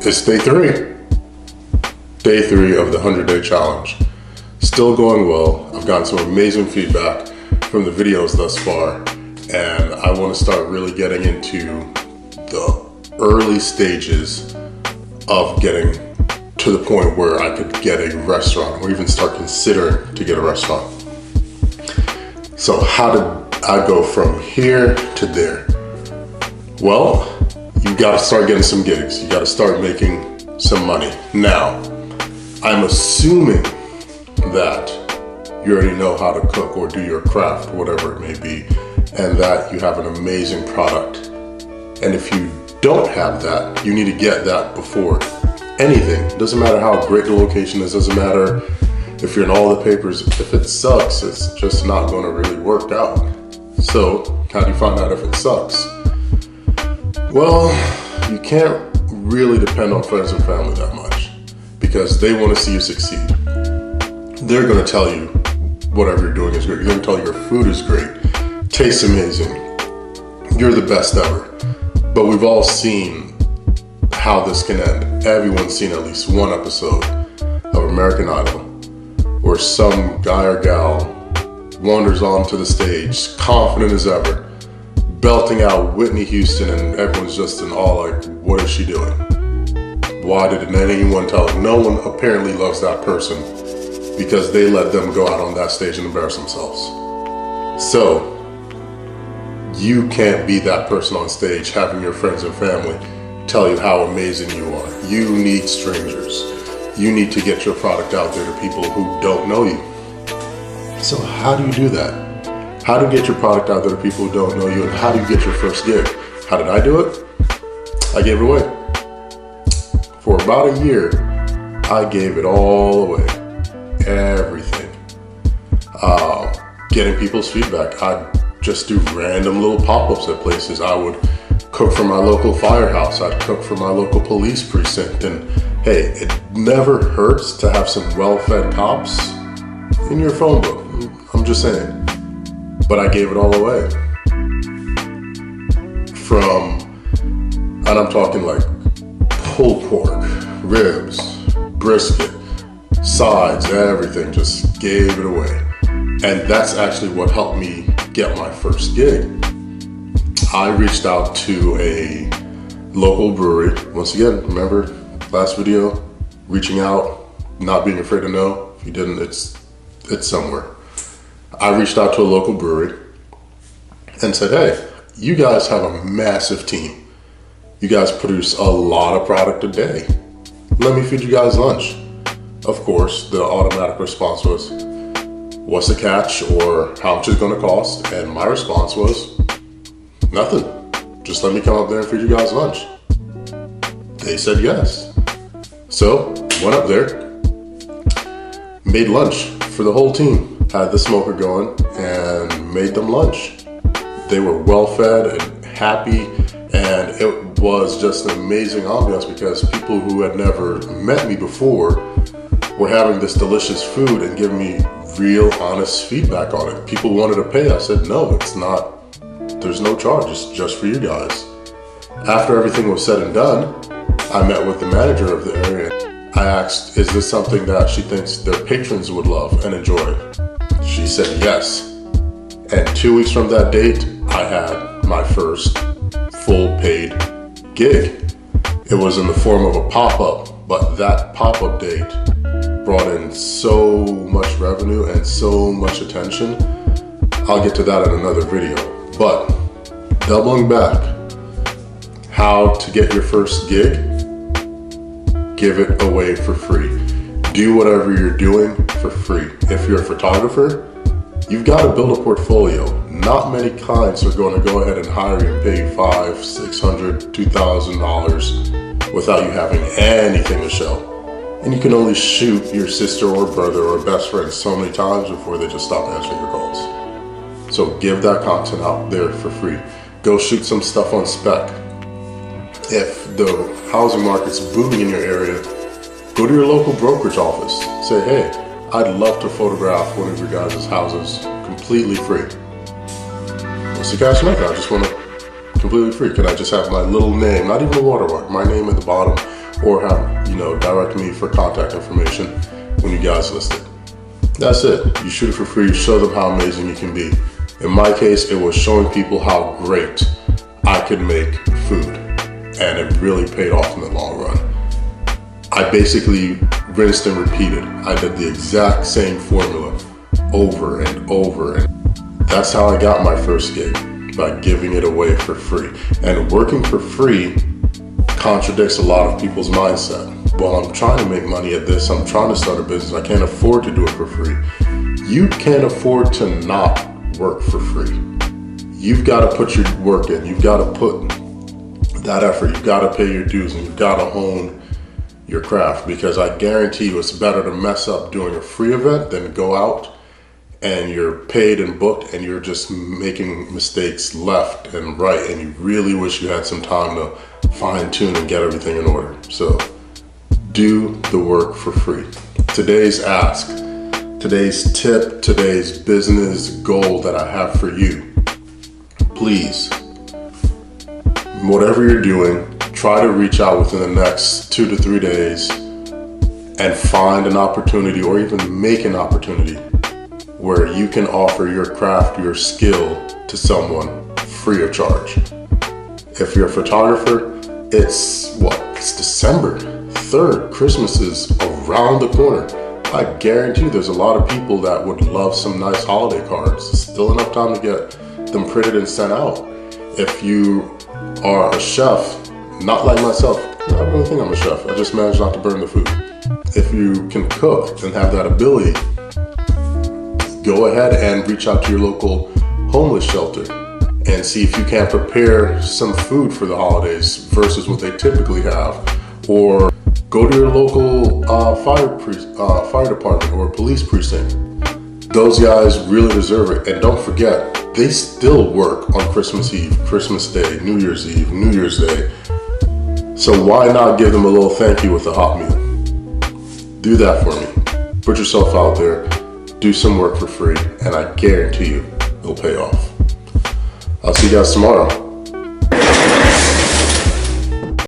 It's day three. Day three of the 100-day challenge. Still going well. I've gotten some amazing feedback from the videos thus far, and I want to start really getting into the early stages of getting to the point where I could get a restaurant or even start considering to get a restaurant. So how did I go from here to there? Well, you got to start getting some gigs. You got to start making some money. Now, I'm assuming that you already know how to cook or do your craft, whatever it may be, and that you have an amazing product. And if you don't have that, you need to get that before anything. It doesn't matter how great the location is, doesn't matter if you're in all the papers. If it sucks, it's just not going to really work out. So how do you find out if it sucks? Well, you can't really depend on friends and family that much because they want to see you succeed. They're going to tell you whatever you're doing is great. They're going to tell you your food is great, tastes amazing, you're the best ever. But we've all seen how this can end. Everyone's seen at least one episode of American Idol where some guy or gal wanders onto the stage, confident as ever, belting out Whitney Houston, and everyone's just in awe, like, what is she doing? Why didn't anyone tell her? No one apparently loves that person because they let them go out on that stage and embarrass themselves. So, you can't be that person on stage having your friends and family tell you how amazing you are. You need strangers. You need to get your product out there to people who don't know you. So how do you do that? How do you get your product out there to people who don't know you, and how do you get your first gig? How did I do it? I gave it away. For about a year, I gave it all away. Everything. Getting people's feedback. I'd just do random little pop-ups at places. I would cook for my local firehouse. I'd cook for my local police precinct. And hey, it never hurts to have some well-fed cops in your phone book. I'm just saying. But I gave it all away. And I'm talking like pulled pork, ribs, brisket, sides, everything, just gave it away. And that's actually what helped me get my first gig. I reached out to a local brewery. Once again, remember last video, reaching out, not being afraid to know. If you didn't, it's somewhere. I reached out to a local brewery and said, hey, you guys have a massive team. You guys produce a lot of product a day. Let me feed you guys lunch. Of course, the automatic response was, what's the catch, or how much it's gonna cost? And my response was, nothing. Just let me come up there and feed you guys lunch. They said yes. So, went up there, made lunch for the whole team. Had the smoker going and made them lunch. They were well fed and happy, and it was just an amazing ambiance because people who had never met me before were having this delicious food and giving me real honest feedback on it. People wanted to pay. I said, no, it's not. There's no charge. It's just for you guys. After everything was said and done, I met with the manager of the area. I asked, is this something that she thinks their patrons would love and enjoy? She said yes. And 2 weeks from that date, I had my first full paid gig. It was in the form of a pop-up, but that pop-up date brought in so much revenue and so much attention. I'll get to that in another video. But doubling back, how to get your first gig? Give it away for free. Do whatever you're doing for free. If you're a photographer, you've got to build a portfolio. Not many clients are going to go ahead and hire you and pay you $500, $600, $2,000 without you having anything to show. And you can only shoot your sister or brother or best friend so many times before they just stop answering your calls. So give that content out there for free. Go shoot some stuff on spec. If the housing market's booming in your area, go to your local brokerage office. Say, hey, I'd love to photograph one of your guys' houses completely free. What's the cash maker? I just want to completely free. Can I just have my little name, not even a watermark, my name at the bottom, or have, direct me for contact information when you guys list it. That's it. You shoot it for free, you show them how amazing you can be. In my case, it was showing people how great I could make food, and it really paid off in the long run. I basically rinsed and repeated. I did the exact same formula over and over, and that's how I got my first gig, by giving it away for free. And working for free contradicts a lot of people's mindset. Well, I'm trying to make money at this, I'm trying to start a business, I can't afford to do it for free. You can't afford to not work for free. You've got to put your work in, you've got to put that effort, you've got to pay your dues, and you've got to hone your craft, because I guarantee you it's better to mess up doing a free event than go out and you're paid and booked and you're just making mistakes left and right, and you really wish you had some time to fine tune and get everything in order. So do the work for free. Today's ask, today's tip, today's business goal that I have for you, please, whatever you're doing, try to reach out within the next 2 to 3 days and find an opportunity, or even make an opportunity, where you can offer your craft, your skill to someone free of charge. If you're a photographer, it's December 3rd. Christmas is around the corner. I guarantee there's a lot of people that would love some nice holiday cards. Still enough time to get them printed and sent out. If you are a chef, not like myself, I don't really think I'm a chef, I just manage not to burn the food. If you can cook and have that ability, go ahead and reach out to your local homeless shelter and see if you can't prepare some food for the holidays versus what they typically have. Or go to your local fire department or police precinct. Those guys really deserve it. And don't forget, they still work on Christmas Eve, Christmas Day, New Year's Eve, New Year's Day. So why not give them a little thank you with a hot meal? Do that for me. Put yourself out there, do some work for free, and I guarantee you it'll pay off. I'll see you guys tomorrow.